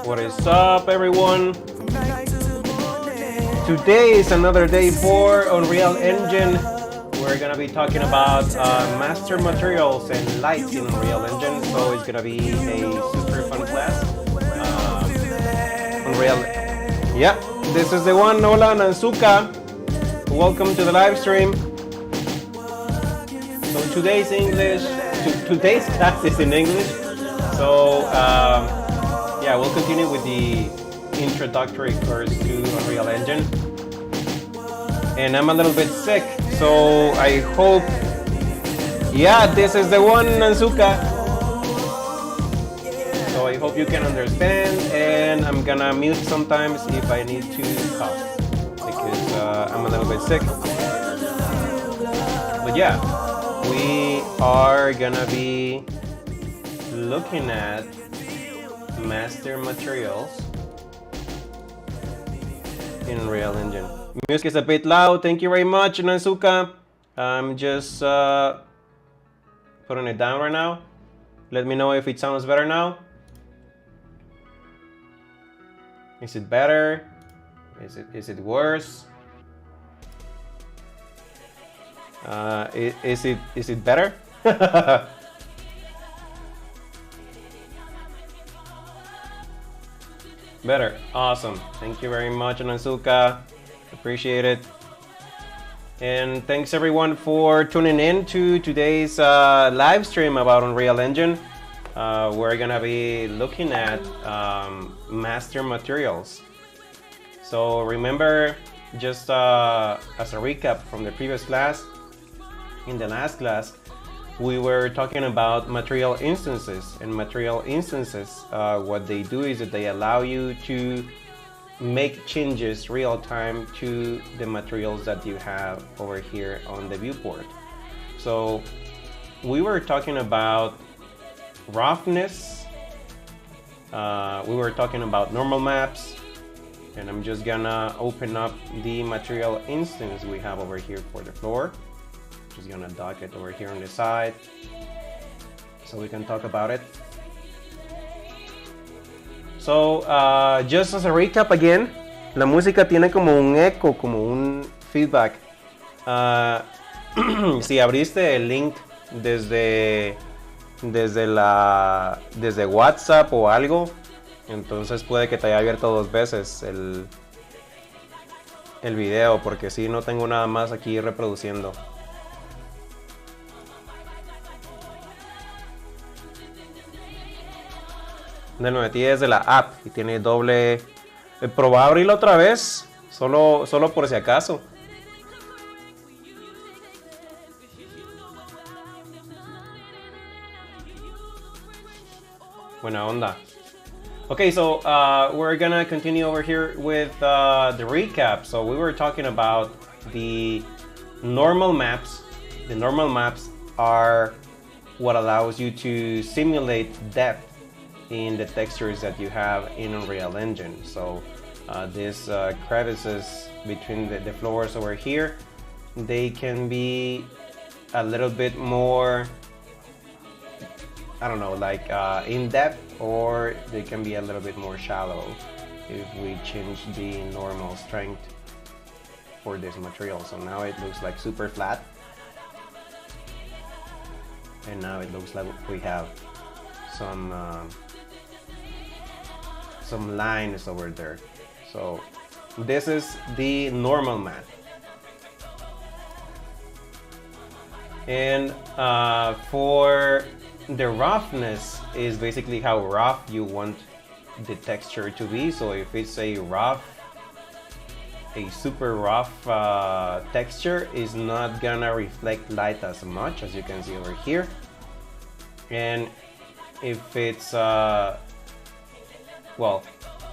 What is up, everyone? Today is another day for Unreal Engine. We're gonna be talking about master materials and lights in Unreal Engine. So it's gonna be a super fun class. Unreal. Yeah, this is the one, Nola Nansuka. Welcome to the live stream. So today's today's class is in English. So yeah, we'll continue with the introductory course to Unreal Engine. And I'm a little bit sick, so I hope, yeah, this is the one, Nansuka. So I hope you can understand, and I'm gonna mute sometimes if I need to cough, because I'm a little bit sick. But yeah, we are gonna be looking at master materials in Unreal Engine. Music is a bit loud. Thank you very much, Nansuka. I'm just putting it down right now. Let me know if it sounds better now. Is it better? Is it worse? Is it better? Better. Awesome. Thank you very much, Nansuka. Appreciate it. And thanks everyone for tuning in to today's live stream about Unreal Engine. We're gonna be looking at master materials. So remember, just as a recap from the previous class, in the last class, we were talking about material instances. And material instances, what they do is that they allow you to make changes real time to the materials that you have over here on the viewport. So we were talking about roughness, we were talking about normal maps, and I'm just gonna open up the material instance we have over here for the floor. Just gonna dock it over here on the side so we can talk about it. So, just as a recap again, la música tiene como un eco, como un feedback. Si abriste el link desde WhatsApp o algo, entonces puede que te haya abierto dos veces el video, porque si no tengo nada más aquí reproduciendo. Lo metí desde la app y tiene doble. Probá abrirlo otra vez, solo por si acaso. Buena onda. Okay, so we're gonna continue over here with the recap. So we were talking about the normal maps. The normal maps are what allows you to simulate depth in the textures that you have in Unreal Engine. So these crevices between the floors over here, they can be a little bit more, I don't know, like in depth, or they can be a little bit more shallow if we change the normal strength for this material. So now it looks like super flat, and now it looks like we have some lines over there. So this is the normal map. And for the roughness is basically how rough you want the texture to be. So if it's a super rough texture, is not gonna reflect light as much, as you can see over here. And if it's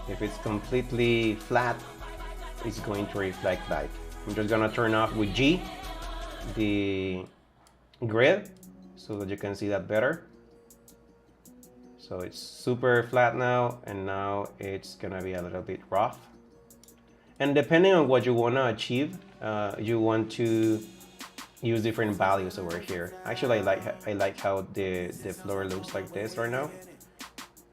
if it's completely flat, it's going to reflect light. I'm just gonna turn off with G the grid so that you can see that better. So it's super flat now, and now it's gonna be a little bit rough. And depending on what you wanna achieve, you want to use different values over here. Actually, I like how the floor looks like this right now.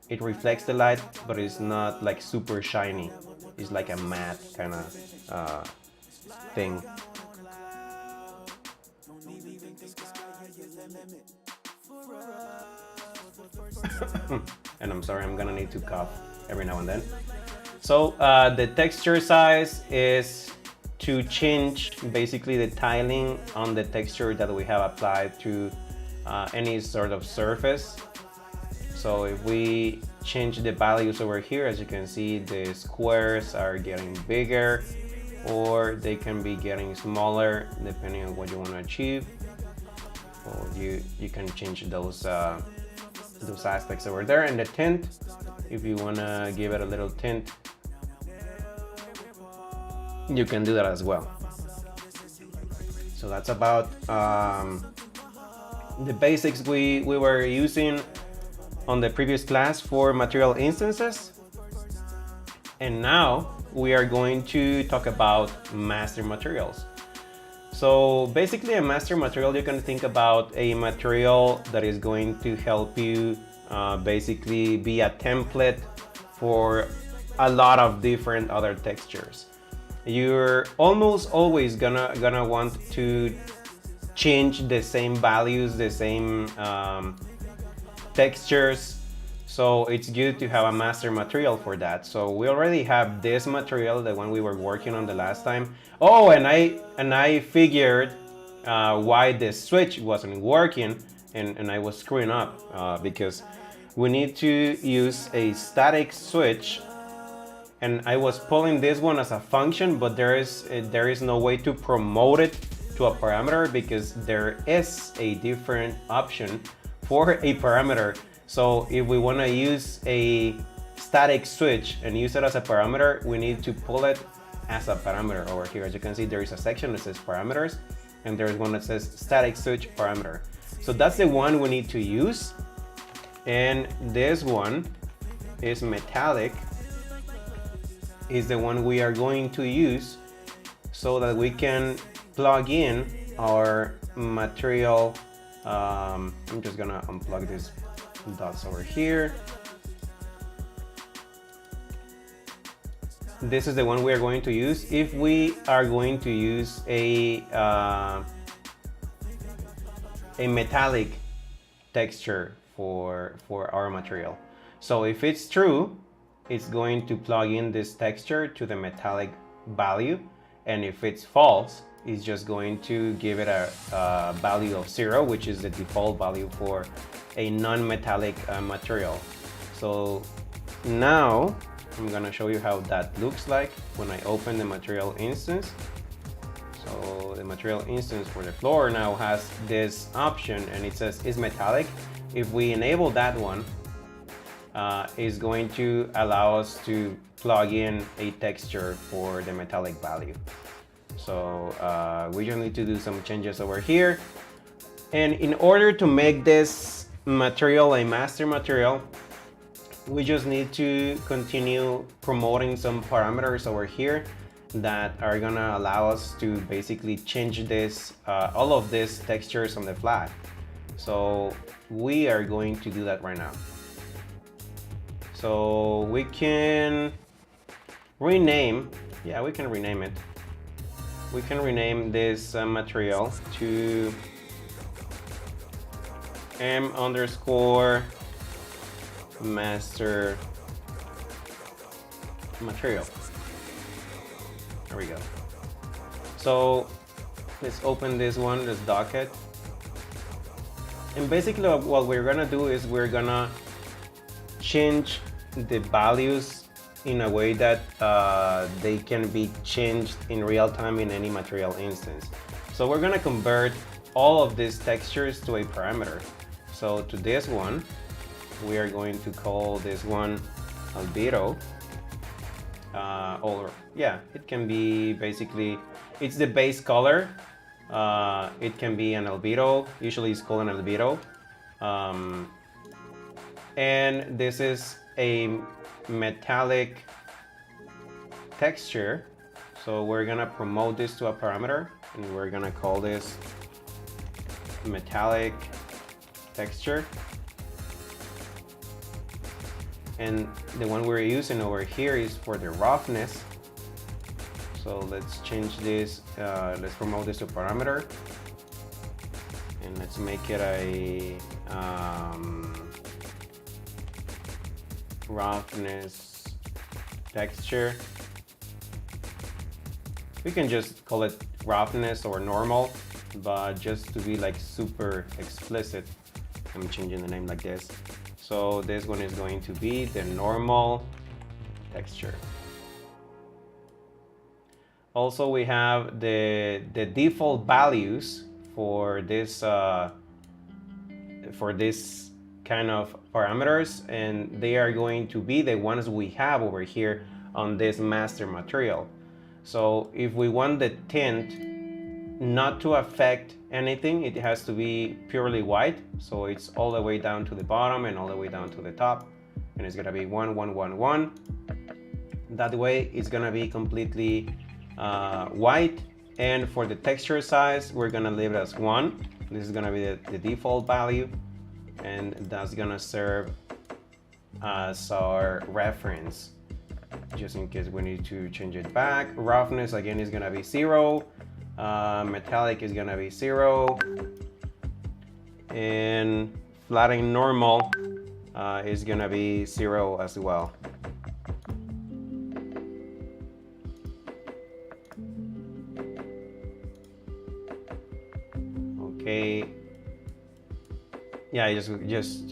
it reflects the light, but it's not like super shiny. It's like a matte kind of thing. And I'm sorry, I'm gonna need to cough every now and then. So the texture size is to change basically the tiling on the texture that we have applied to any sort of surface. So if we change the values over here, as you can see, the squares are getting bigger, or they can be getting smaller depending on what you want to achieve. So you can change those aspects over there. And the tint, if you want to give it a little tint, you can do that as well. So that's about the basics we were using on the previous class for material instances. And now we are going to talk about master materials. So basically a master material, you can think about a material that is going to help you basically be a template for a lot of different other textures. You're almost always gonna want to change the same values, the same textures. So it's good to have a master material for that. So we already have this material, the one we were working on the last time. Oh, and I figured why the switch wasn't working, and I was screwing up because we need to use a static switch, and I was pulling this one as a function, but there is no way to promote it to a parameter because there is a different option for a parameter. So if we want to use a static switch and use it as a parameter, we need to pull it as a parameter over here. As you can see, there is a section that says parameters, and there's one that says static switch parameter. So that's the one we need to use. And this one is metallic, is the one we are going to use so that we can plug in our material. I'm just gonna unplug these dots over here. This is the one we are going to use if we are going to use a metallic texture for our material. So if it's true, it's going to plug in this texture to the metallic value, and if it's false, it's just going to give it a value of 0, which is the default value for a non-metallic material. So now I'm gonna show you how that looks like when I open the material instance. So the material instance for the floor now has this option, and it says is metallic. If we enable that one, is going to allow us to plug in a texture for the metallic value. So we just need to do some changes over here. And in order to make this material a master material, we just need to continue promoting some parameters over here that are gonna allow us to basically change this, all of these textures on the fly. So we are going to do that right now. So we can rename, yeah, we can rename it. We can rename this material to m_master material. There we go. So let's open this one, this docket. And basically what we're gonna do is we're gonna change the values in a way that they can be changed in real time in any material instance. So we're gonna convert all of these textures to a parameter. So to this one, we are going to call this one albedo. Or yeah, it can be basically, it's the base color. It can be an albedo, usually it's called an albedo. And this is a metallic texture. So we're gonna promote this to a parameter, and we're gonna call this metallic texture. and the one we're using over here is for the roughness. So let's change this, let's promote this to parameter, and let's make it a roughness texture. We can just call it roughness or normal, but just to be like super explicit, I'm changing the name like this. So this one is going to be the normal texture. Also, we have the default values for this kind of parameters, and they are going to be the ones we have over here on this master material. So if we want the tint not to affect anything, it has to be purely white. So it's all the way down to the bottom and all the way down to the top, and it's gonna be 1 1 1 1. That way it's gonna be completely white. And for the texture size, we're gonna leave it as 1. This is gonna be the default value, and that's gonna serve as our reference just in case we need to change it back. Roughness again is gonna be 0. Metallic is gonna be 0, and flattening normal is gonna be 0 as well. Okay. Yeah, just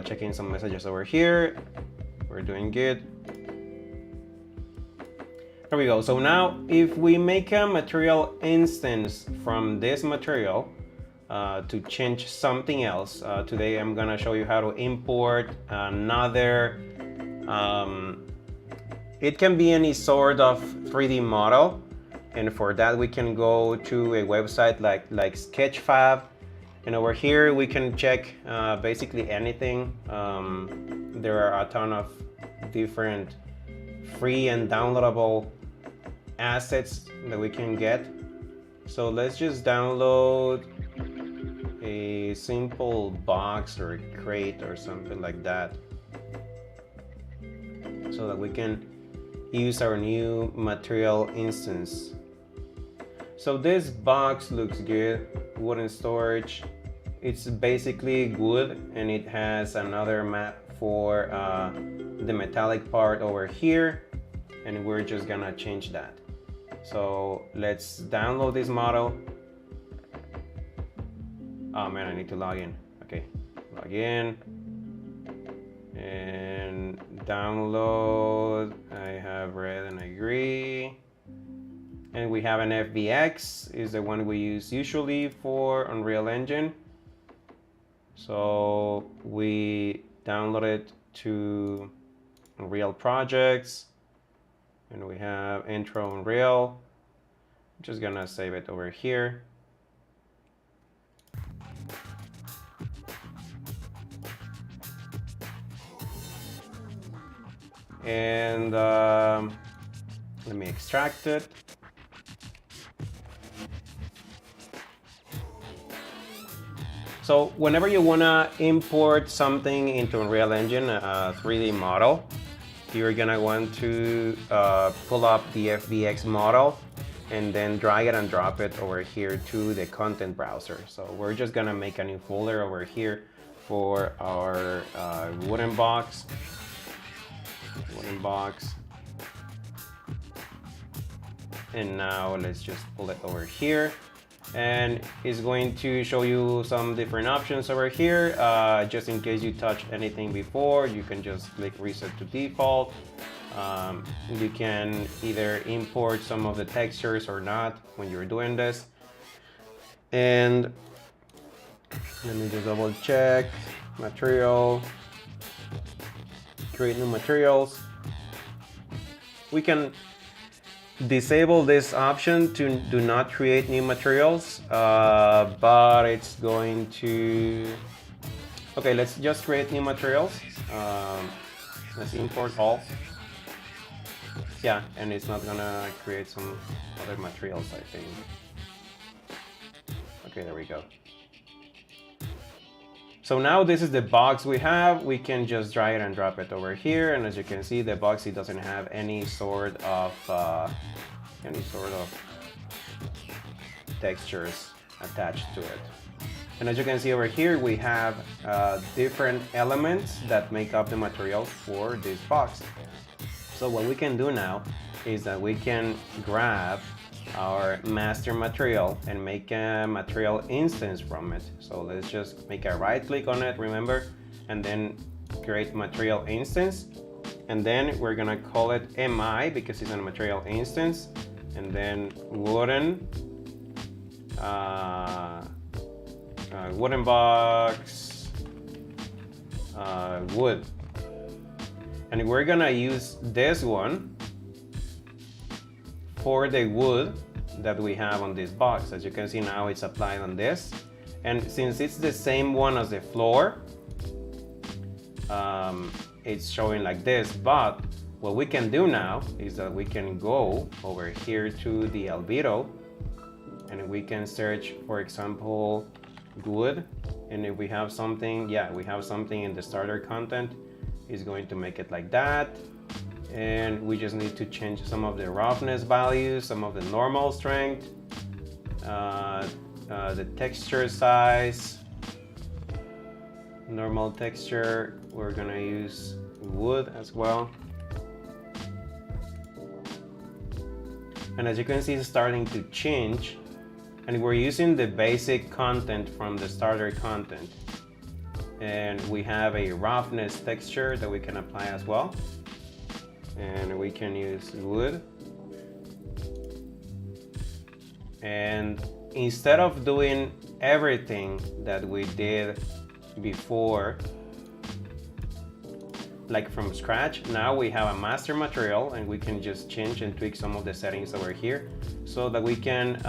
checking some messages over here. We're doing good. There we go. So now if we make a material instance from this material to change something else, today I'm gonna show you how to import another, it can be any sort of 3D model. And for that we can go to a website like Sketchfab, and over here we can check basically anything. There are a ton of different free and downloadable assets that we can get. So let's just download a simple box or a crate or something like that, so that we can use our new material instance. So this box looks good. Wooden storage. It's basically wood, and it has another map for the metallic part over here, and we're just gonna change that. So let's download this model. Oh man, I need to log in. Okay, log in and download. I have read and agree. And we have an FBX, is the one we use usually for Unreal Engine. So we download it to Unreal Projects, and we have intro Unreal. I'm just gonna save it over here. And let me extract it. So whenever you wanna import something into Unreal Engine, a 3D model, you're gonna want to pull up the FBX model and then drag it and drop it over here to the content browser. So we're just gonna make a new folder over here for our wooden box. And now let's just pull it over here, and it's going to show you some different options over here. Just in case you touched anything before, you can just click reset to default. You can either import some of the textures or not when you're doing this. And let me just double check. Material, create new materials. We can disable this option to do not create new materials, but it's going to, okay, let's just create new materials. Let's import all. Yeah, and it's not gonna create some other materials, I think. Okay, there we go. So now this is the box we have. We can just drag it and drop it over here. And as you can see, the box, it doesn't have any sort of textures attached to it. And as you can see over here, we have different elements that make up the material for this box. So what we can do now is that we can grab our master material and make a material instance from it. So let's just make a right click on it, remember, and then create material instance. And then we're gonna call it MI because it's a material instance. And then wooden box wood. And we're gonna use this one for the wood that we have on this box. As you can see now, it's applied on this. And since it's the same one as the floor, it's showing like this. But what we can do now is that we can go over here to the albedo and we can search, for example, wood. And if we have something, yeah, we have something in the starter content, it's going to make it like that. And we just need to change some of the roughness values, some of the normal strength, the texture size, normal texture. We're gonna use wood as well. And as you can see, it's starting to change. And we're using the basic content from the starter content. And we have a roughness texture that we can apply as well. And we can use wood. And instead of doing everything that we did before, like from scratch, now we have a master material and we can just change and tweak some of the settings over here so that we can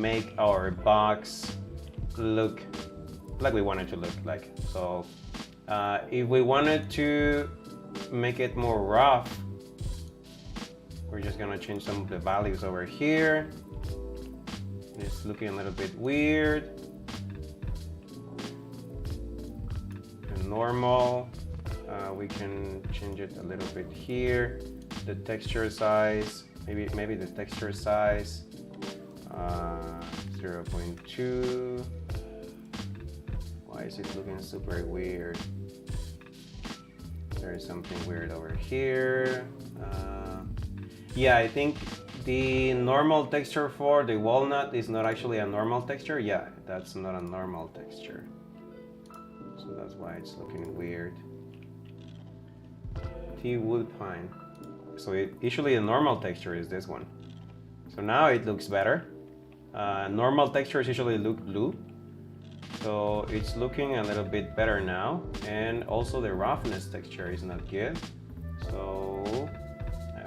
make our box look like we want it to look like. So if we wanted to make it more rough, we're just gonna change some of the values over here. It's looking a little bit weird. And normal, we can change it a little bit here. The texture size, maybe the texture size, 0.2. Why is it looking super weird? There is something weird over here. Yeah, I think the normal texture for the walnut is not actually a normal texture. Yeah, that's not a normal texture. So that's why it's looking weird. Wood pine. So usually the normal texture is this one. So now it looks better. Normal textures usually look blue. So it's looking a little bit better now. And also the roughness texture is not good. So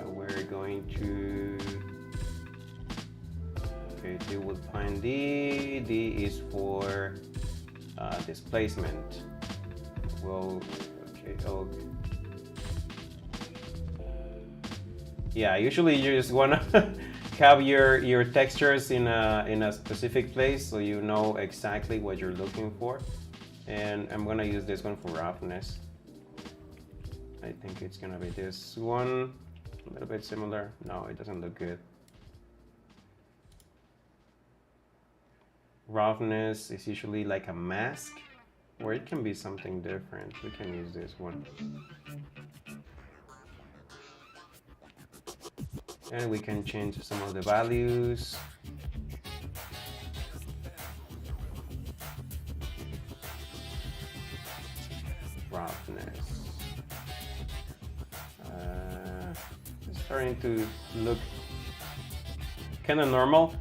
we're going to, okay, D would find D. D is for displacement. Well, okay, okay. Yeah, usually you just wanna have your textures in a specific place so you know exactly what you're looking for. And I'm gonna use this one for roughness. I think it's gonna be this one. A little bit similar. No, it doesn't look good. Roughness is usually like a mask, or it can be something different. We can use this one. And we can change some of the values. Roughness. It's starting to look kind of normal.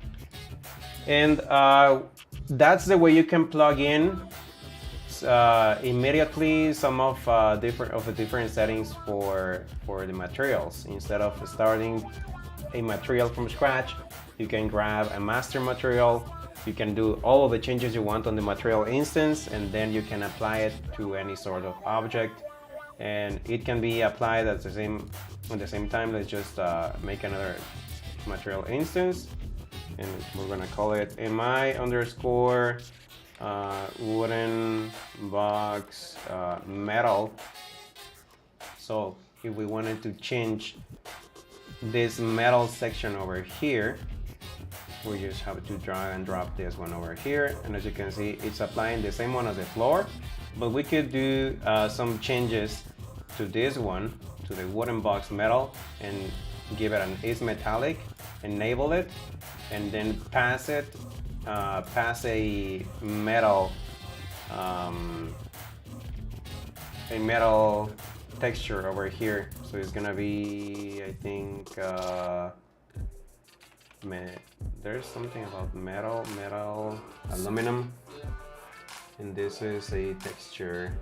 And that's the way you can plug in immediately some of the different settings for the materials. Instead of starting a material from scratch, you can grab a master material. You can do all of the changes you want on the material instance, and then you can apply it to any sort of object. And it can be applied at the same time. Let's just make another material instance, and we're gonna call it mi underscore wooden box metal. So if we wanted to change this metal section over here, we just have to drag and drop this one over here, and as you can see, it's applying the same one as the floor, but we could do some changes to this one, to the wooden box metal, and give it an is metallic, enable it, and then pass a metal texture over here. So it's gonna be, I think, there's something about metal, aluminum, and this is a texture.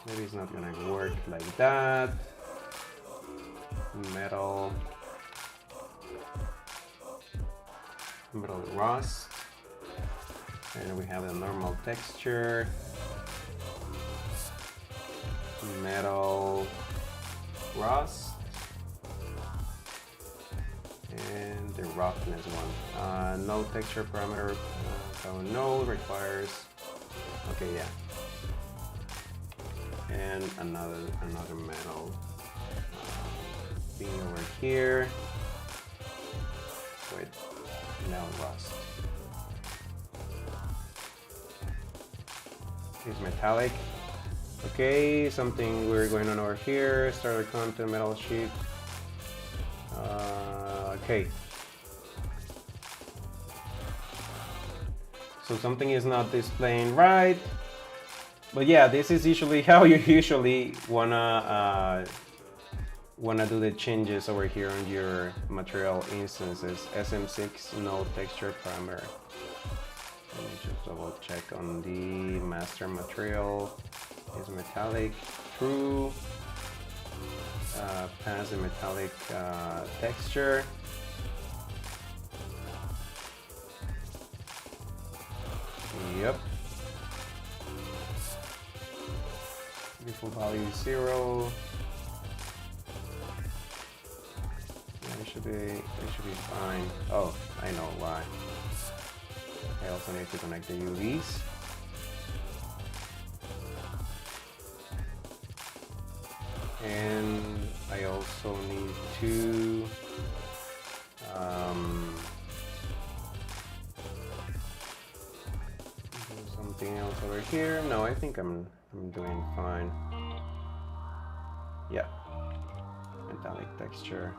Maybe it's not gonna work like that. Metal rust, and we have a normal texture. Metal rust, and the roughness one. No texture parameter, so no requires. Okay, yeah. And another metal thing over here with metal rust. It's metallic. Okay, something weird going on over here. Starter content, metal sheet. Okay. So something is not displaying right. But yeah, this is usually how you usually wanna do the changes over here on your material instances. SM6, no texture parameter. Let me just double check on the master material. Is metallic, true. Pass a metallic texture. Yep. Default value is 0. Yeah, it should be fine. Oh, I know why. I also need to connect the UVs. And I also need to do something else over here. No, I think I'm doing fine. Yeah, metallic texture.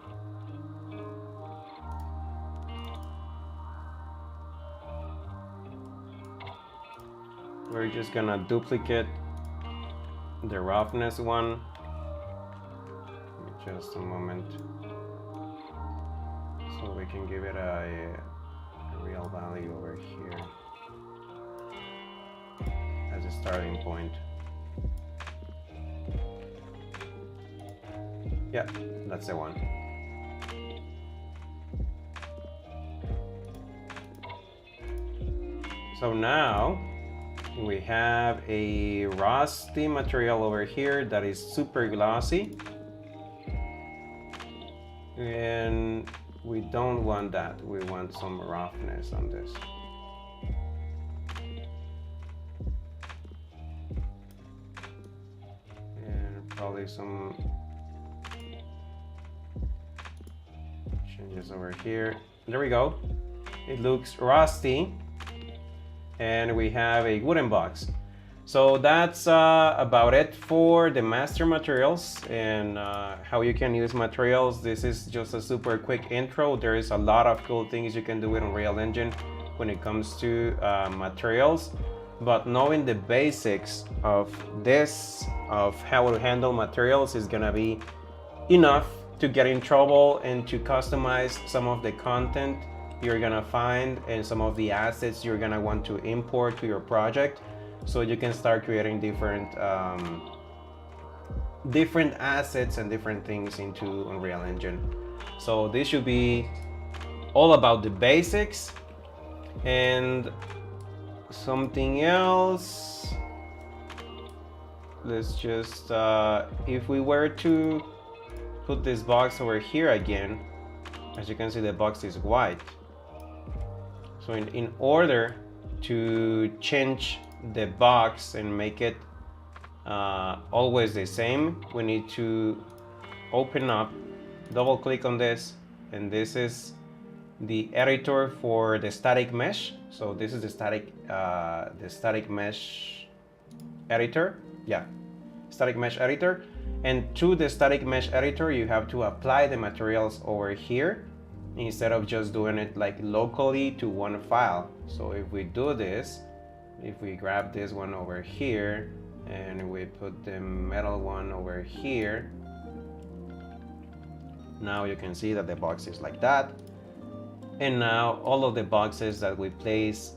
We're just gonna duplicate the roughness one. Just a moment, so we can give it a real value over here as a starting point. Yeah, that's the one. So now we have a rusty material over here that is super glossy. And we don't want that. We want some roughness on this. And probably some changes over here. There we go. It looks rusty. And we have a wooden box. So that's about it for the master materials and how you can use materials. This is just a super quick intro. There is a lot of cool things you can do with Unreal Engine when it comes to materials. But knowing the basics of this, of how to handle materials, is gonna be enough to get in trouble and to customize some of the content you're gonna find and some of the assets you're gonna want to import to your project. So you can start creating different assets and different things into Unreal Engine. So this should be all about the basics. And something else, let's just, if we were to put this box over here again, as you can see, the box is white. So in order to change the box and make it always the same, we need to open up, double click on this, and this is the editor for the static mesh. So this is the static mesh editor. Yeah, static mesh editor. And to the static mesh editor, you have to apply the materials over here instead of just doing it like locally to one file. So if we do this, if we grab this one over here and we put the metal one over here, now you can see that the box is like that. And now all of the boxes that we place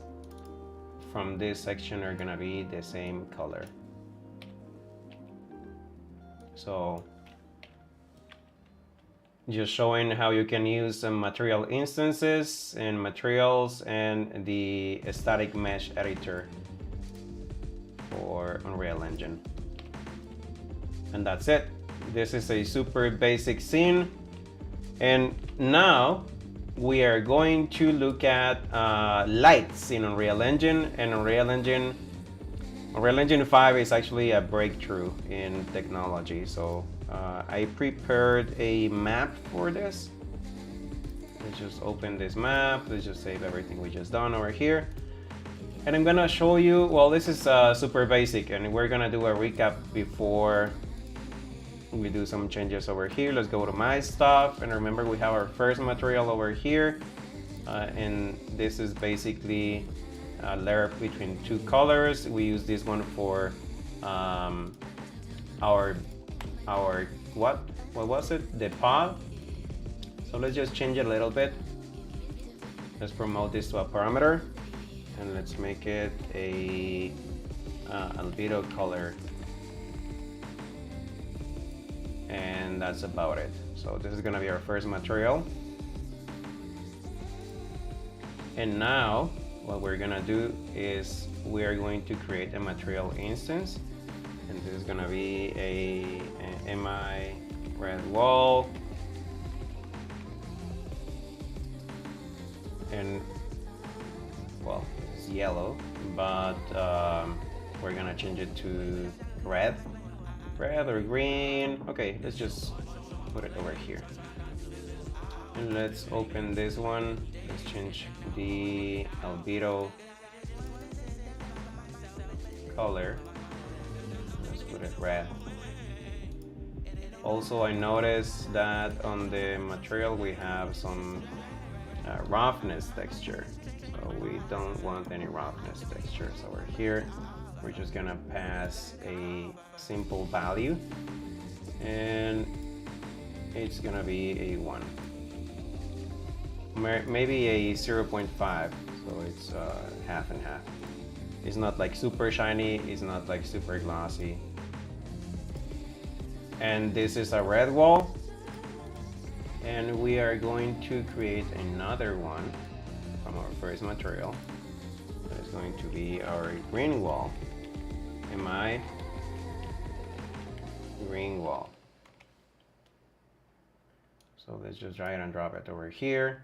from this section are gonna be the same color. So just showing how you can use some material instances and materials and the static mesh editor for Unreal Engine. And that's it. This is a super basic scene. And now we are going to look at lights in Unreal Engine. And Unreal Engine 5 is actually a breakthrough in technology. So I prepared a map for this. Let's just open this map. Let's just save everything we just done over here. And I'm gonna show you, well, this is super basic, and we're gonna do a recap before we do some changes over here. Let's go to my stuff, and remember we have our first material over here, and this is basically a layer between two colors. We use this one for our what was it, the pod. So let's just change it a little bit. Let's promote this to a parameter, and let's make it a albedo color. And that's about it. So this is gonna be our first material. And now what we're gonna do is we are going to create a material instance, and this is gonna be an MI red wall, and well, it's yellow, but we're gonna change it to red or green. Okay, let's just put it over here. And let's open this one. Let's change the albedo color. Let's put it red. Also, I noticed that on the material we have some roughness texture. So we don't want any roughness textures over here. We're just gonna pass a simple value, and it's gonna be a 1. Maybe a 0.5, so it's half and half. It's not like super shiny, it's not like super glossy. And this is a red wall, and we are going to create another one from our first material. That is going to be our green wall. MI green wall. So let's just drag and drop it over here.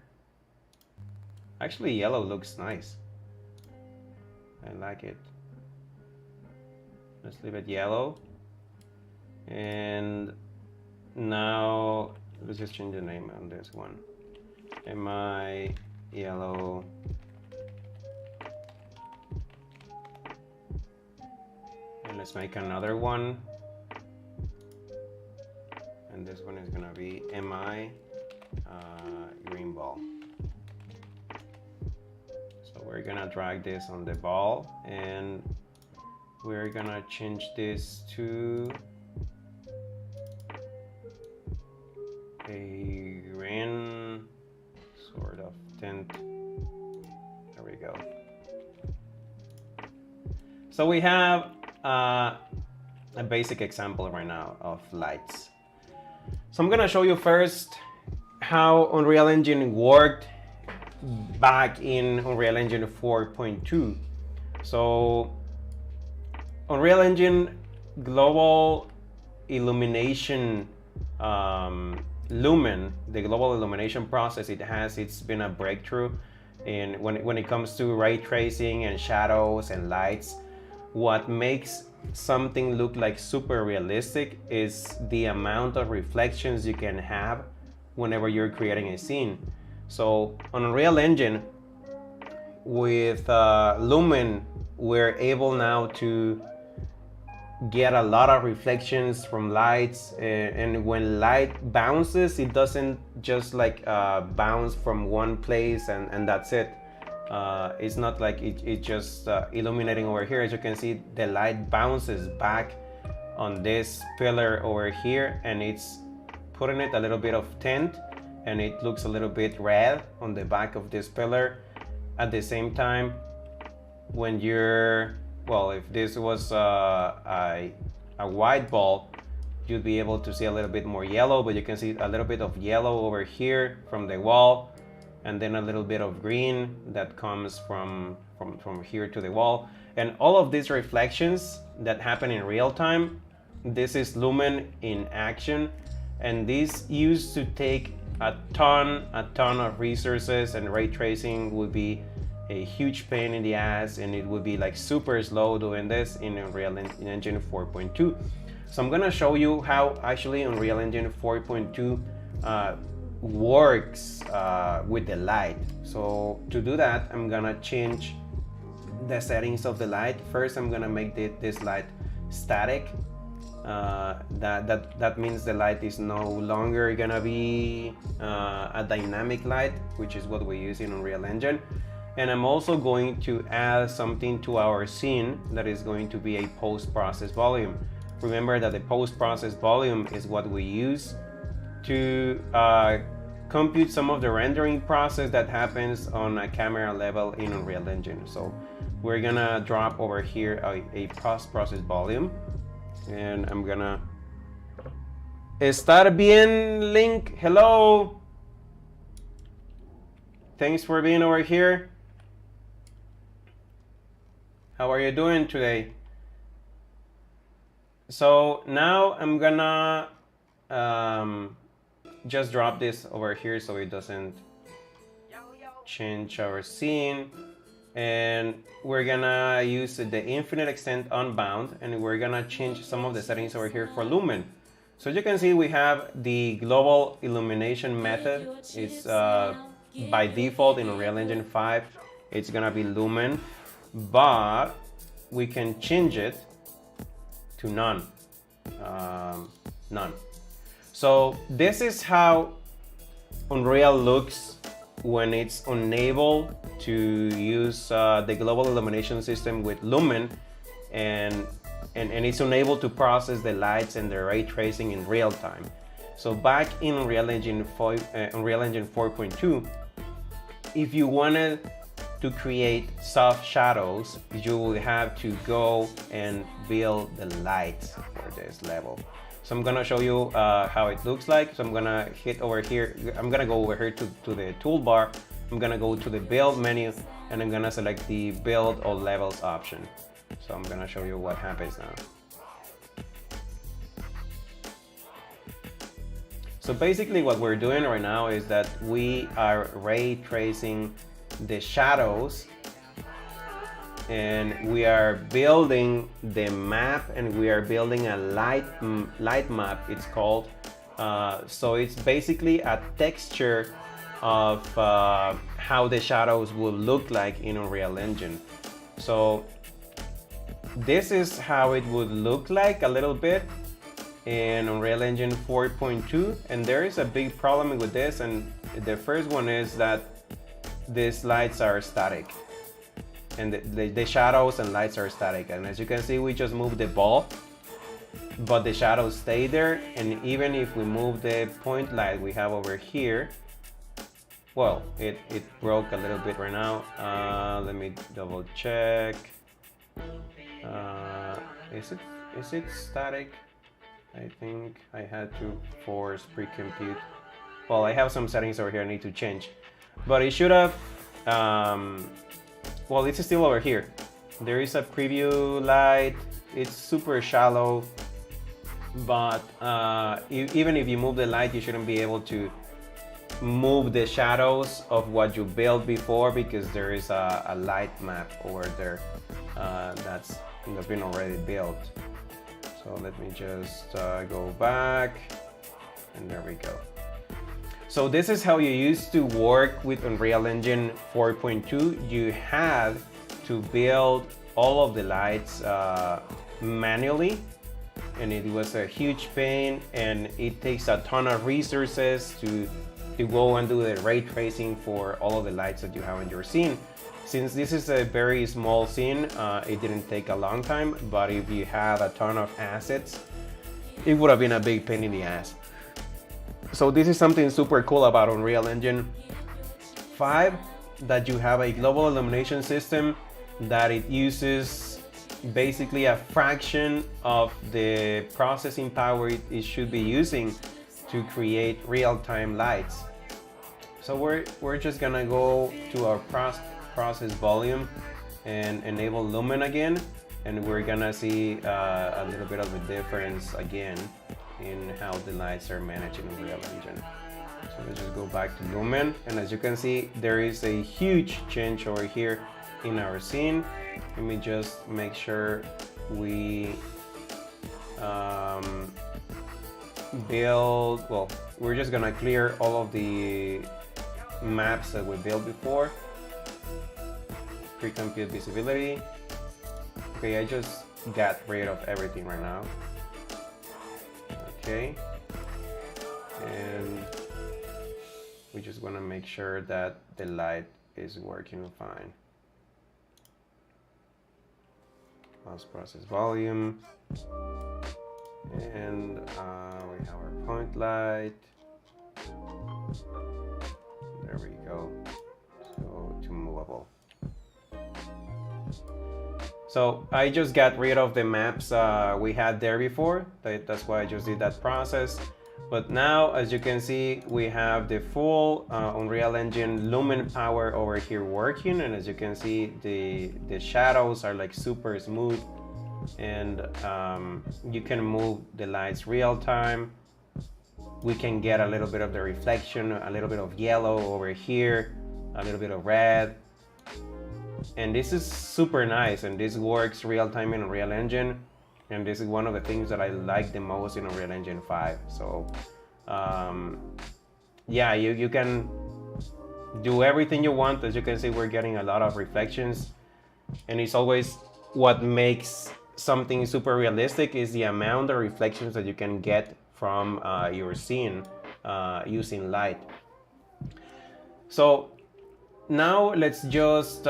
Actually, yellow looks nice. I like it. Let's leave it yellow. And now let's just change the name on this one. MI yellow and let's make another one, and this one is gonna be MI green ball. So we're gonna drag this on the ball, and we're gonna change this to a green sort of tint. There we go. So we have a basic example right now of lights. So I'm gonna show you first how Unreal Engine worked back in Unreal Engine 4.2. So Unreal Engine global illumination lumen, the global illumination process, it's been a breakthrough, And when it comes to ray tracing and shadows and lights, what makes something look like super realistic is the amount of reflections you can have whenever you're creating a scene. So on Unreal Engine, with Lumen, we're able now to get a lot of reflections from lights, and when light bounces, it doesn't just like bounce from one place and that's it. It's not like it just illuminating over here. As you can see, the light bounces back on this pillar over here, and it's putting it a little bit of tint, and it looks a little bit red on the back of this pillar. At the same time, when you're, well, if this was a white ball, you'd be able to see a little bit more yellow, but you can see a little bit of yellow over here from the wall, and then a little bit of green that comes from here to the wall. And all of these reflections that happen in real time, this is Lumen in action, and this used to take a ton of resources, and ray tracing would be a huge pain in the ass, and it would be like super slow doing this in Unreal Engine 4.2. So I'm gonna show you how actually Unreal Engine 4.2 works with the light. So to do that, I'm gonna change the settings of the light. First, I'm gonna make this light static. That means the light is no longer gonna be a dynamic light, which is what we use in Unreal Engine. And I'm also going to add something to our scene that is going to be a post-process volume. Remember that the post-process volume is what we use to compute some of the rendering process that happens on a camera level in Unreal Engine. So we're gonna drop over here a post-process volume, and I'm gonna estar bien, Link. Hello. Thanks for being over here. How are you doing today? So now I'm gonna just drop this over here so it doesn't change our scene, and we're gonna use the infinite extent unbound, and we're gonna change some of the settings over here for Lumen. So you can see we have the global illumination method. It's by default in Unreal Engine 5, it's gonna be Lumen, but we can change it to none. None. So this is how Unreal looks when it's unable to use the global illumination system with Lumen, and it's unable to process the lights and the ray tracing in real time. So back in Unreal Engine 4.2, if you wanted to create soft shadows, you will have to go and build the lights for this level. So I'm gonna show you how it looks like. So I'm gonna hit over here. I'm gonna go over here to the toolbar. I'm gonna go to the build menu, and I'm gonna select the build all levels option. So I'm gonna show you what happens now. So basically what we're doing right now is that we are ray tracing the shadows, and we are building the map, and we are building a light map, it's called. So it's basically a texture of how the shadows will look like in Unreal Engine. So this is how it would look like a little bit in Unreal Engine 4.2, and there is a big problem with this, and the first one is that these lights are static, and the shadows and lights are static, and as you can see, we just moved the ball, but the shadows stay there. And even if we move the point light we have over here, well, it broke a little bit right now. Let me double check. Is it static? I think I had to force pre-compute. Well, I have some settings over here I need to change, but it should have, well, it's still over here. There is a preview light. It's super shallow, but even if you move the light, you shouldn't be able to move the shadows of what you built before, because there is a light map over there that's been already built. So let me just go back, and there we go. So this is how you used to work with Unreal Engine 4.2. You had to build all of the lights manually, and it was a huge pain, and it takes a ton of resources to go and do the ray tracing for all of the lights that you have in your scene. Since this is a very small scene, it didn't take a long time, but if you had a ton of assets, it would have been a big pain in the ass. So this is something super cool about Unreal Engine 5, that you have a global illumination system that it uses basically a fraction of the processing power it should be using to create real-time lights. So we're just gonna go to our process volume and enable lumen again, and we're gonna see a little bit of a difference again in how the lights are managed in Unreal Engine. So let's just go back to lumen, and as you can see, there is a huge change over here in our scene. Let me just make sure we build, well, we're just gonna clear all of the maps that we built before. Pre-compute visibility. Okay, I just got rid of everything right now. Okay, and we just want to make sure that the light is working fine. Mouse process volume, and we have our point light. There we go. So to movable. So I just got rid of the maps we had there before. That's why I just did that process. But now, as you can see, we have the full Unreal Engine lumen power over here working. And as you can see, the shadows are like super smooth, and you can move the lights real time. We can get a little bit of the reflection, a little bit of yellow over here, a little bit of red. And this is super nice, and this works real time in Unreal Engine, and this is one of the things that I like the most in Unreal Engine 5. So yeah, you can do everything you want. As you can see, we're getting a lot of reflections, and it's always what makes something super realistic is the amount of reflections that you can get from your scene using light. So now let's just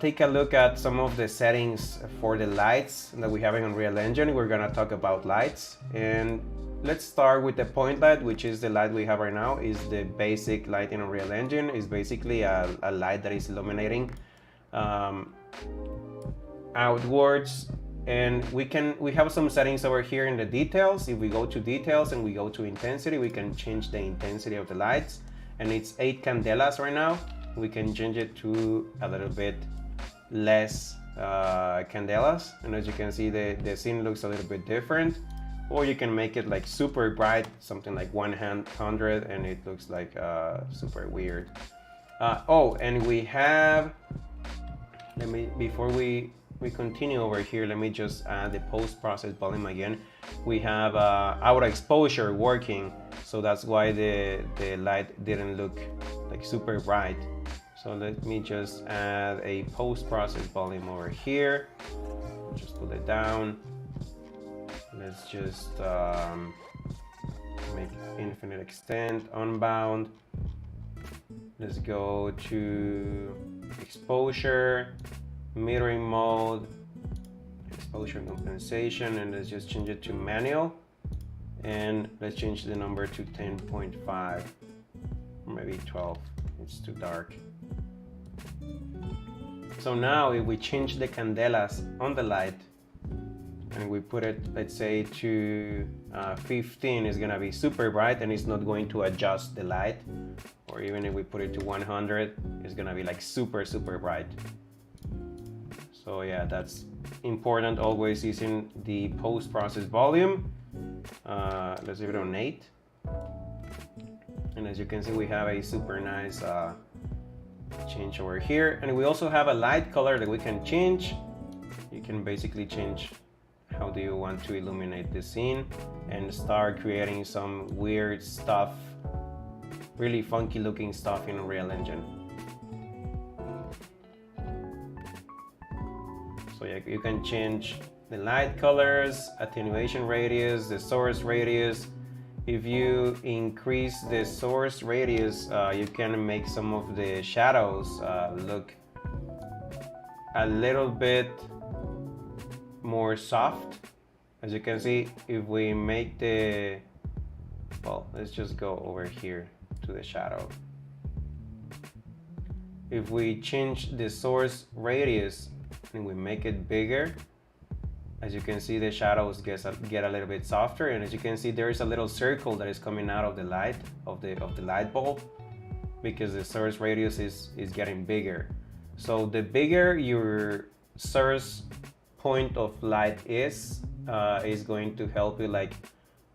take a look at some of the settings for the lights that we have in Unreal Engine. We're gonna talk about lights, and let's start with the point light, which is the light we have right now. Is the basic light in Unreal Engine. Is basically a light that is illuminating outwards, and we have some settings over here in the details. If we go to details and we go to intensity, we can change the intensity of the lights, and it's 8 candelas right now. We can change it to a little bit less candelas, and as you can see, the scene looks a little bit different. Or you can make it like super bright, something like 100, and it looks like super weird. Oh, and we have, before we continue over here, let me just add the post-process volume again. We have auto exposure working, so that's why the light didn't look like super bright. So let me just add a post-process volume over here. Just put it down. Let's just make infinite extent, unbound. Let's go to exposure, mirroring mode, exposure and compensation, and let's just change it to manual. And let's change the number to 10.5, or maybe 12, it's too dark. So now if we change the candelas on the light, and we put it, let's say, to 15, it's gonna be super bright, and it's not going to adjust the light. Or even if we put it to 100, it's gonna be like super bright. So yeah, that's important, always using the post-process volume. Let's leave it on 8. And as you can see, we have a super nice change over here. And we also have a light color that we can change. You can basically change how do you want to illuminate the scene and start creating some weird stuff, really funky looking stuff in Unreal Engine. So you can change the light colors, attenuation radius, the source radius. If you increase the source radius, you can make some of the shadows look a little bit more soft. As you can see, if we make the, well, let's just go over here to the shadow. If we change the source radius and we make it bigger, as you can see, the shadows get a little bit softer, and as you can see, there is a little circle that is coming out of the light of the light bulb because the source radius is getting bigger. So the bigger your source point of light is going to help you like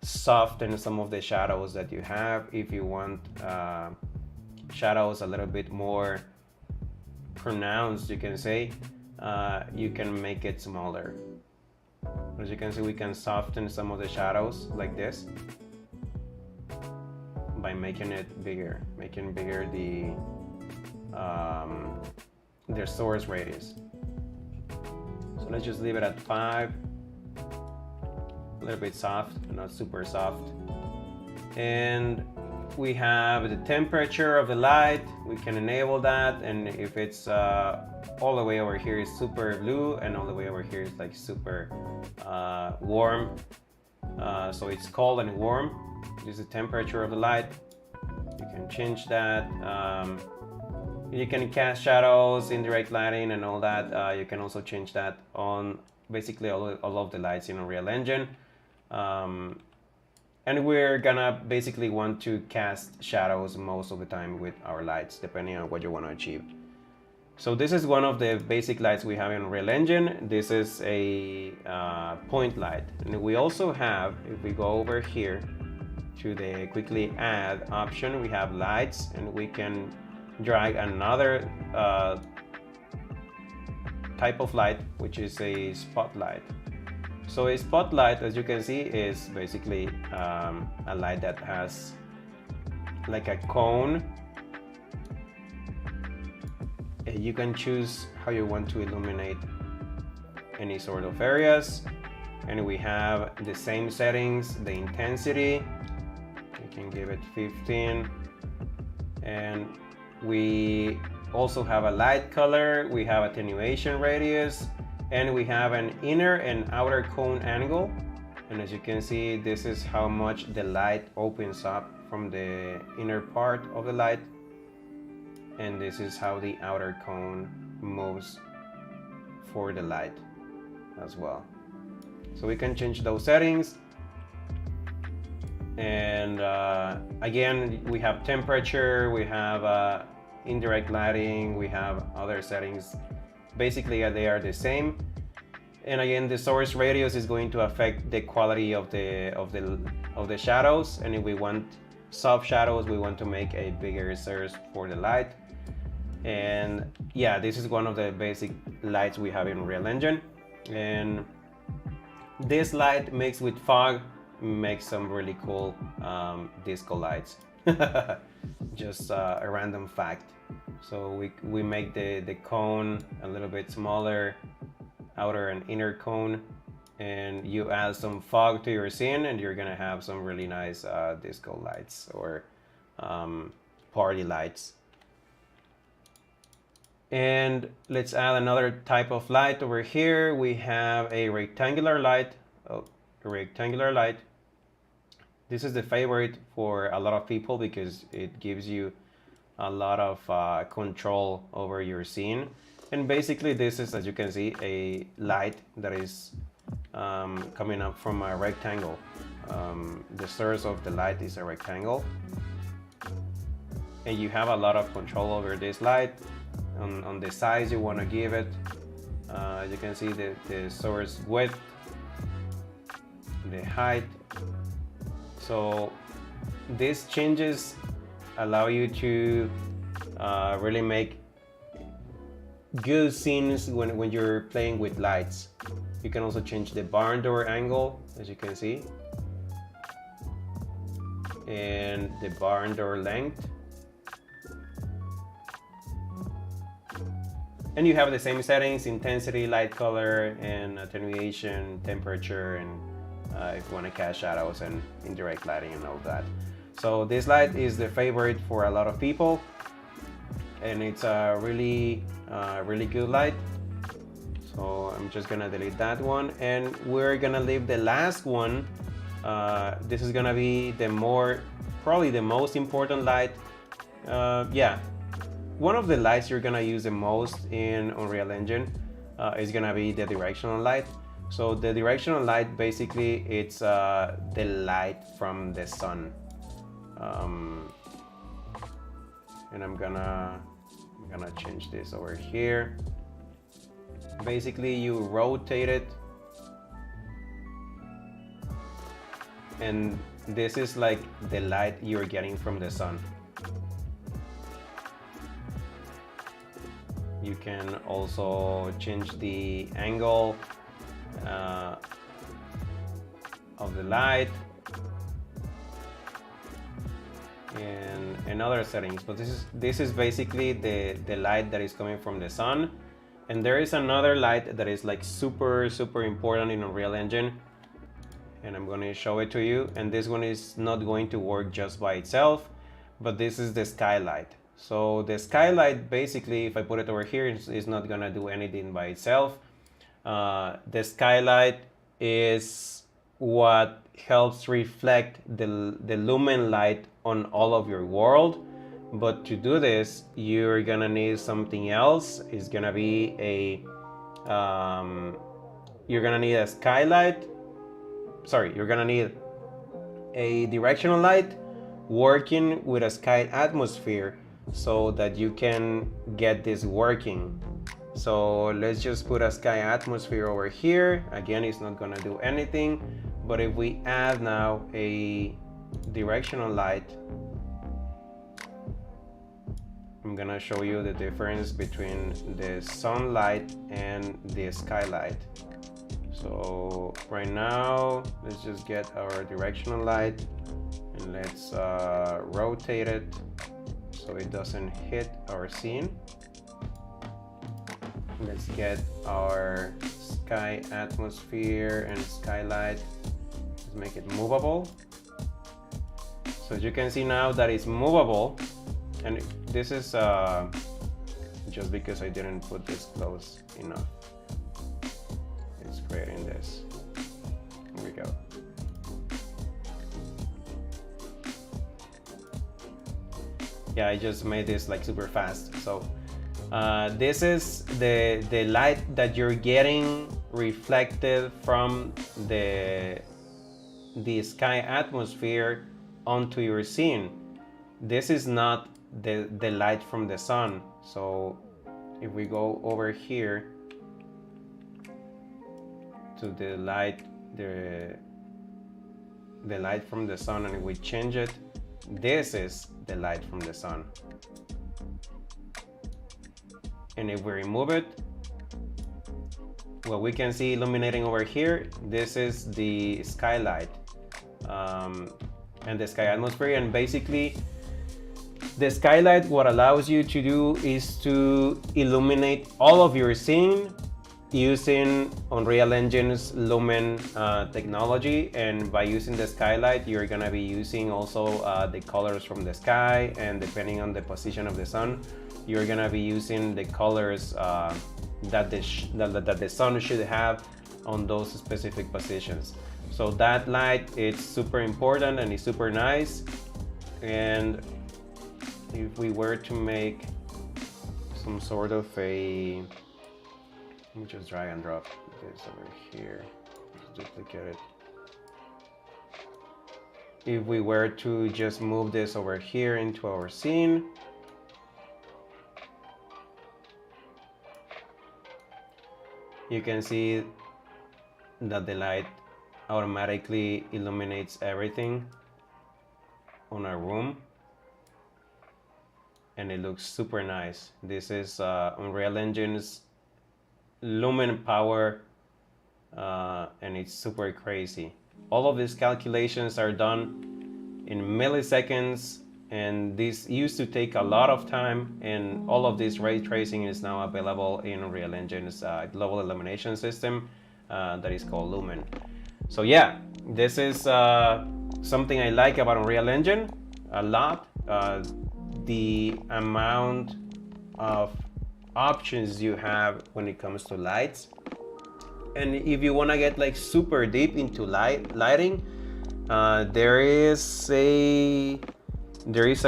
soften some of the shadows that you have. If you want shadows a little bit more pronounced, you can say, you can make it smaller. As you can see, we can soften some of the shadows like this by making it bigger, making bigger the source radius. So let's just leave it at 5. A little bit soft, not super soft. And we have the temperature of the light. We can enable that, and if it's all the way over here is super blue, and all the way over here is like super warm. So it's cold and warm. This is the temperature of the light. You can change that. You can cast shadows, indirect lighting, and all that. You can also change that on basically all of the lights in Unreal Engine. And we're gonna basically want to cast shadows most of the time with our lights, depending on what you want to achieve. So this is one of the basic lights we have in Unreal Engine. This is a point light. And we also have, if we go over here to the quickly add option, we have lights, and we can drag another type of light, which is a spotlight. So a spotlight, as you can see, is basically a light that has like a cone. You can choose how you want to illuminate any sort of areas. And we have the same settings, the intensity. You can give it 15. And we also have a light color. We have attenuation radius. And we have an inner and outer cone angle. And as you can see, this is how much the light opens up from the inner part of the light. And this is how the outer cone moves for the light as well. So we can change those settings. And again, we have temperature, we have indirect lighting, we have other settings. Basically, they are the same. And again, the source radius is going to affect the quality of the shadows. And if we want soft shadows, we want to make a bigger source for the light. And yeah, this is one of the basic lights we have in Unreal Engine. And this light mixed with fog makes some really cool disco lights. Just a random fact. So we make the cone a little bit smaller, outer and inner cone, and you add some fog to your scene, and you're gonna have some really nice disco lights or party lights. And let's add another type of light over here. We have a rectangular light. Oh, a rectangular light. This is the favorite for a lot of people because it gives you a lot of control over your scene. And basically this is, as you can see, a light that is coming up from a rectangle. The source of the light is a rectangle. And you have a lot of control over this light on the size you want to give it. You can see the source width, the height. So this changes allow you to really make good scenes when you're playing with lights. You can also change the barn door angle, as you can see, and the barn door length. And you have the same settings: intensity, light color, and attenuation, temperature, and if you want to cast shadows and indirect lighting and all that. So this light is the favorite for a lot of people, and it's a really good light. So I'm just gonna delete that one, and we're gonna leave the last one. This is gonna be probably the most important light. Yeah, one of the lights you're gonna use the most in Unreal Engine is gonna be the directional light. So the directional light, basically, it's the light from the sun. And I'm gonna change this over here. Basically, you rotate it, and this is like the light you're getting from the sun. You can also change the angle of the light and other settings, but this is basically the light that is coming from the sun. And there is another light that is like super important in Unreal Engine, and I'm going to show it to you. And this one is not going to work just by itself, but this is the skylight. So the skylight, basically, if I put it over here, is not gonna do anything by itself. The skylight is what helps reflect the lumen light on all of your world. But to do this, you're gonna need something else. It's gonna be you're gonna need a skylight. Sorry, you're gonna need a directional light working with a sky atmosphere, so that you can get this working. So let's just put a sky atmosphere over here. Again, it's not gonna do anything, but if we add now a directional light, I'm gonna show you the difference between the sunlight and the skylight. So right now, let's just get our directional light and let's rotate it so it doesn't hit our scene. Let's get our sky atmosphere and skylight. Let's make it movable. So as you can see now that it's movable, and this is just because I didn't put this close enough. It's creating this. Here we go. Yeah, I just made this like super fast. So this is the light that you're getting reflected from the sky atmosphere onto your scene. This is not the light from the sun. So if we go over here to the light from the sun, and if we change it, this is the light from the sun. And if we remove it, what we can see illuminating over here, this is the skylight and the sky atmosphere. And basically the skylight, what allows you to do is to illuminate all of your scene using Unreal Engine's Lumen technology. And by using the skylight, you're gonna be using also the colors from the sky, and depending on the position of the sun, you're gonna be using the colors that the sun should have on those specific positions. So that light, it's super important and it's super nice. And if we were to make some sort of a, let me just drag and drop this over here, just duplicate it. If we were to just move this over here into our scene, you can see that the light automatically illuminates everything on our room. and it looks super nice. This is Unreal Engine's Lumen Power, and it's super crazy. All of these calculations are done in milliseconds, and this used to take a lot of time, and all of this ray tracing is now available in Unreal Engine's global illumination system that is called Lumen. So yeah, this is something I like about Unreal Engine a lot. The amount of options you have when it comes to lights. And if you want to get like super deep into lighting, there is a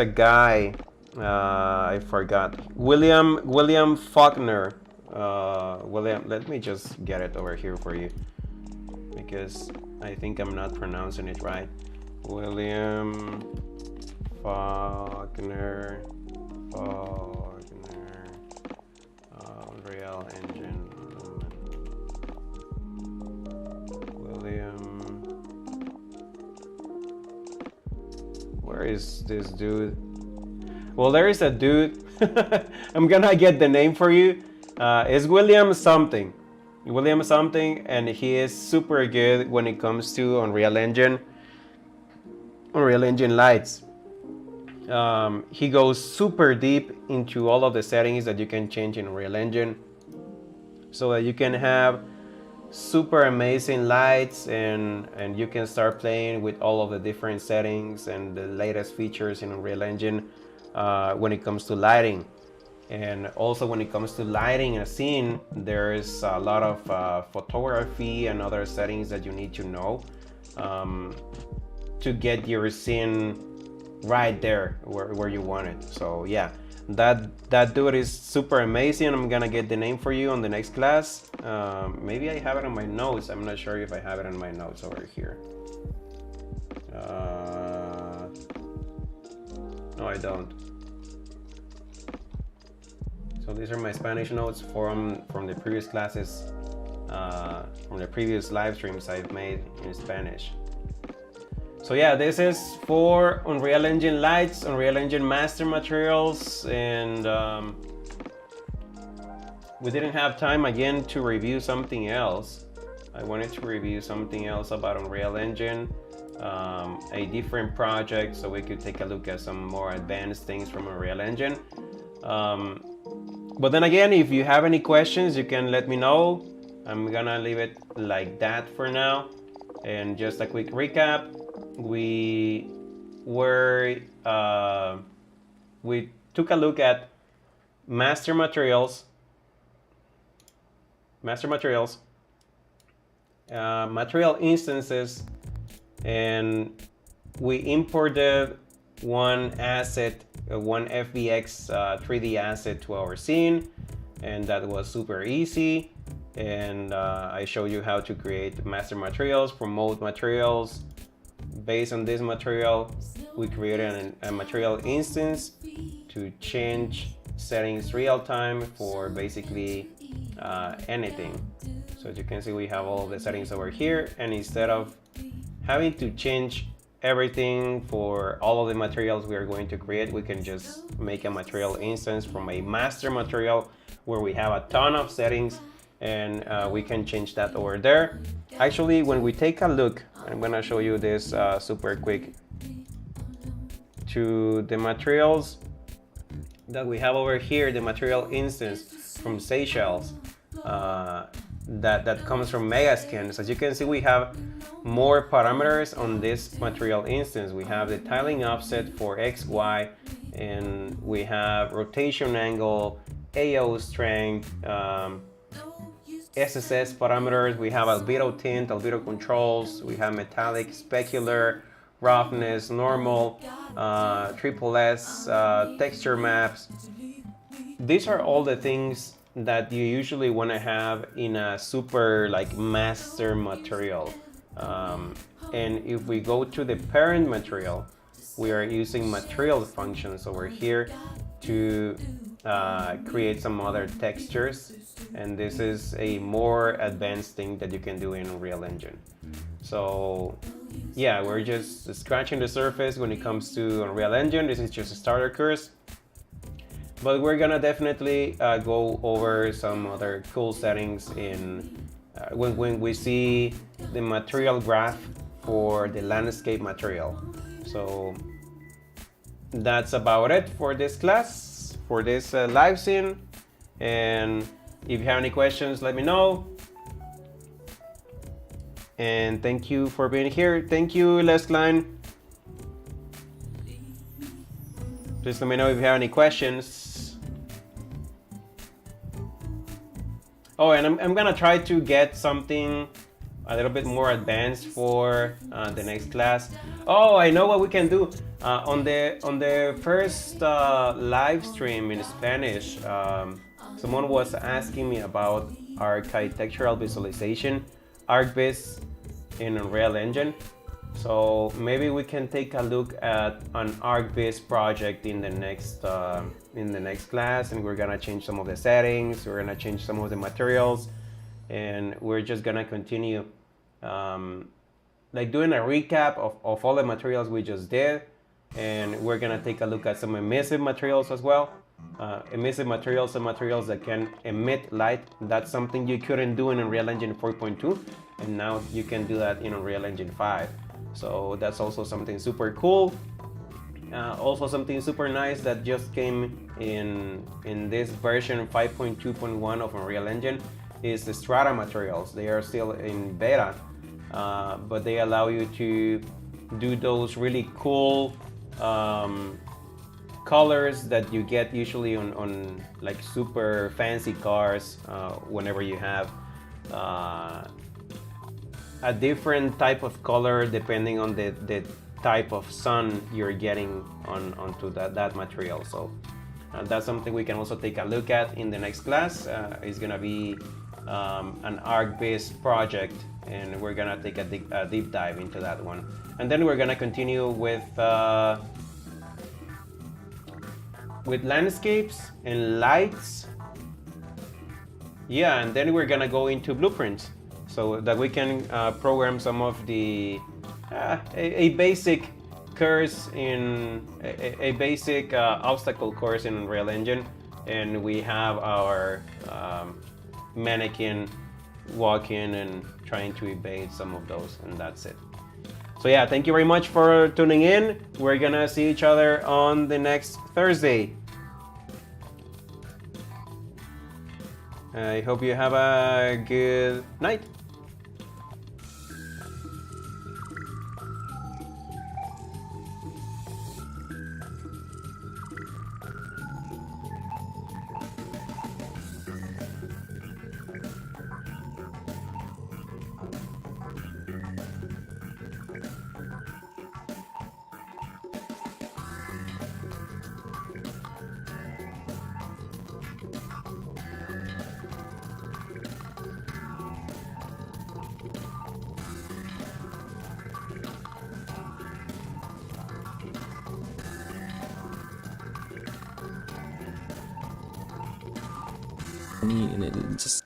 guy, I forgot, William Faulkner. Let me just get it over here for you, because I think I'm not pronouncing it right. William Faulkner, Unreal Engine, William. Where is this dude? Well, there is a dude. I'm gonna get the name for you. It's William something, and he is super good when it comes to Unreal Engine lights. He goes super deep into all of the settings that you can change in Unreal Engine, so that you can have super amazing lights, and you can start playing with all of the different settings and the latest features in Unreal Engine when it comes to lighting. And also when it comes to lighting a scene, there's a lot of photography and other settings that you need to know to get your scene right there where you want it. So yeah, that dude is super amazing. I'm gonna get the name for you on the next class. Maybe I have it on my notes. I'm not sure if I have it on my notes over here. No, I don't. So these are my Spanish notes from the previous classes, from the previous live streams I've made in Spanish. So yeah, this is for Unreal Engine lights, Unreal Engine master materials, and we didn't have time again to review something else. I wanted to review something else about Unreal Engine, a different project, so we could take a look at some more advanced things from Unreal Engine. But then again, if you have any questions, you can let me know. I'm gonna leave it like that for now. And just a quick recap, we took a look at master materials, material instances, and we imported one asset, one FBX 3D asset to our scene, and that was super easy. And I showed you how to create master materials, promote materials. Based on this material, we created a material instance to change settings real time for basically anything. So as you can see, we have all of the settings over here, and instead of having to change everything for all of the materials we are going to create, we can just make a material instance from a master material where we have a ton of settings, and we can change that over there. Actually, when we take a look, I'm gonna show you this super quick, to the materials that we have over here, the material instance from Seychelles that comes from Megaskin. So as you can see, we have more parameters on this material instance. We have the tiling offset for X, Y, and we have rotation angle, AO strength, SSS parameters. We have albedo tint, albedo controls. We have metallic, specular, roughness, normal, triple S, texture maps. These are all the things that you usually want to have in a super like master material. And if we go to the parent material, we are using material functions over here to create some other textures, and this is a more advanced thing that you can do in Unreal Engine. So yeah, we're just scratching the surface when it comes to Unreal Engine. This is just a starter course. But we're gonna definitely go over some other cool settings in when we see the material graph for the landscape material. So that's about it for this class, for this live scene. And if you have any questions, let me know. And thank you for being here. Thank you, Les Klein. Please let me know if you have any questions. Oh, and I'm gonna try to get something a little bit more advanced for the next class. Oh, I know what we can do. On the first live stream in Spanish, someone was asking me about architectural visualization, ArcVis in Unreal Engine. So maybe we can take a look at an ArcVis project in the next class, and we're gonna change some of the settings. We're gonna change some of the materials, and we're just gonna continue like doing a recap of all the materials we just did, and we're gonna take a look at some emissive materials as well. Emissive materials are materials that can emit light. That's something you couldn't do in Unreal Engine 4.2, and now you can do that in Unreal Engine 5. So that's also something super cool. Also something super nice that just came in this version 5.2.1 of Unreal Engine is the strata materials. They are still in beta, but they allow you to do those really cool colors that you get usually on like super fancy cars whenever you have a different type of color depending on the type of sun you're getting onto that material. So that's something we can also take a look at in the next class. It's gonna be an ArcVis project, and we're gonna take a deep dive into that one. And then we're gonna continue with landscapes and lights. Yeah, and then we're gonna go into blueprints so that we can program some of the a basic course in a basic obstacle course in Unreal Engine, and we have our mannequin walking and trying to evade some of those, and that's it. So yeah, thank you very much for tuning in. We're gonna see each other on the next Thursday. I hope you have a good night. And it just